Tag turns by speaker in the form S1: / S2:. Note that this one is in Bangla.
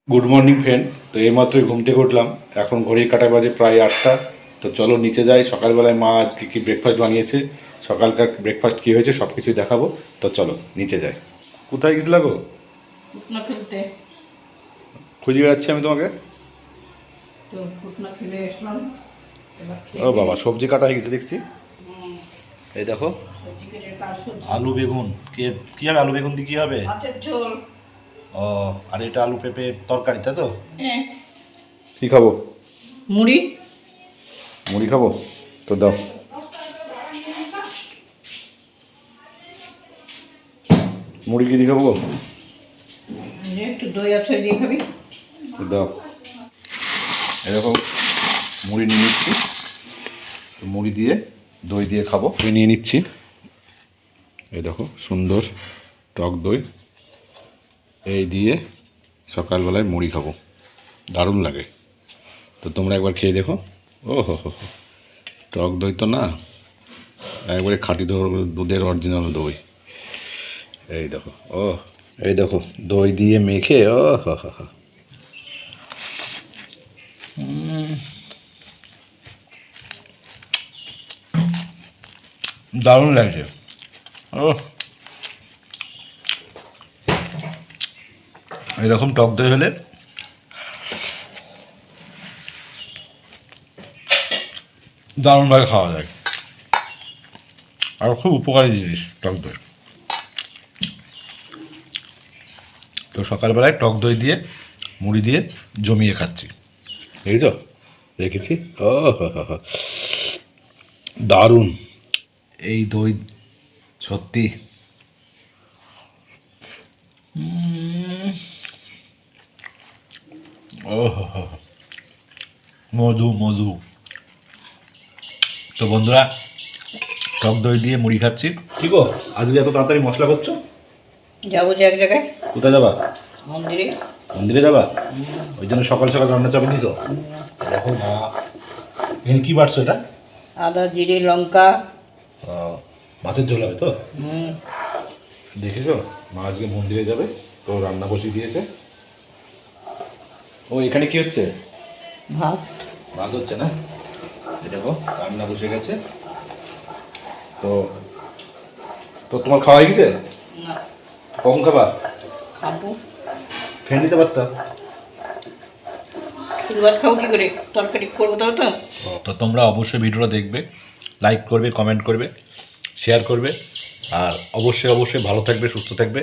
S1: Good morning friend. তো এইমাত্রই ঘুম থেকে উঠলাম, এখন ঘড়ির কাঁটা বাজে প্রায় 8টা। তো চলো নিচে যাই। সকালবেলায় মা আজকে কি ব্রেকফাস্ট বানিয়েছে, সকালকার ব্রেকফাস্ট কী হয়েছে সব কিছুই দেখাবো। তো চলো নিচে যাই। কোথায় গেছিলা গো?
S2: ফুটনা ফেলতে।
S1: খুঁজে বেড়াচ্ছি আমি তোমাকে।
S2: তো ফুটনা ফেলে আসলাম। এবার
S1: ও বাবা, সবজি কাটা হয়ে গেছে দেখছি।
S2: হুম,
S1: এই দেখো
S2: সবজি কেটে কাজ সবজি।
S1: আলু বেগুন। কী হবে আলু বেগুন দিয়ে কী হবে?
S2: মাছের ঝোল।
S1: ও, আর এটা আলু পেঁপে তরকারি, তাই তো?
S2: হ্যাঁ।
S1: কী খাবো?
S2: মুড়ি।
S1: মুড়ি খাবো, তো দাও। মুড়ি কি দিয়ে খাবো?
S2: একটু দই আছে দিয়ে খাবি।
S1: দাও। এরকম মুড়ি নিয়ে নিচ্ছি, মুড়ি দিয়ে দই দিয়ে খাবো। দই নিয়ে নিচ্ছি, এই দেখো সুন্দর টক দই। এই দিয়ে সকালবেলায় মুড়ি খাবো, দারুণ লাগে। তো তোমরা একবার খেয়ে দেখো। ও হো হো, টক দই তো না, একবারে খাঁটি দুধের অরিজিনাল দই। এই দেখো, ও এই দেখো দই দিয়ে মেখে, ও হো হো হো। দারুণ লাগছে। ও, এরকম টক দই হলে দারুণভাবে খাওয়া যায়, আর খুব উপকারী জিনিস টক দই। তো সকালবেলায় টক দই দিয়ে মুড়ি দিয়ে জমিয়ে খাচ্ছি, এই তো রেখেছি। ও হো হো হো, দারুণ এই দই, সত্যি। ও হো হো, মধু মধু। তো বন্ধুরা, টক দই দিয়ে মুড়ি খাচ্ছি। কি গো, আজকে এত তাড়াতাড়ি মশলা করছো?
S2: যাবো যে এক জায়গায়,
S1: কোথায় যাবা?
S2: মন্দিরে।
S1: মন্দিরে যাবা? ওই জন্য সকাল সকাল রান্না চাপে নিছো? দেখো মা, এখানে কি বাড়ছো এটা?
S2: আদা জিরে লঙ্কা।
S1: ও, মাছের ঝোল হবে তো?
S2: হুম।
S1: দেখেছো, মা আজকে মন্দিরে যাবে, তো রান্না বসিয়ে দিয়েছে। ও, এখানে কি হচ্ছে?
S2: ভাত।
S1: ভাত হচ্ছে না? এই দেখো রান্না বসে গেছে। তো তো তোমার খাওয়া হয়ে গেছে?
S2: না,
S1: কখন খাবা?
S2: খাবো।
S1: খেয়ে নিতে পারতা।
S2: শুধু ভাত খাবো কি করে, তরকারি করবো তবে তো।
S1: তো তোমরা অবশ্যই ভিডিওটা দেখবে, লাইক করবে, কমেন্ট করবে, শেয়ার করবে, আর অবশ্যই অবশ্যই ভালো থাকবে, সুস্থ থাকবে।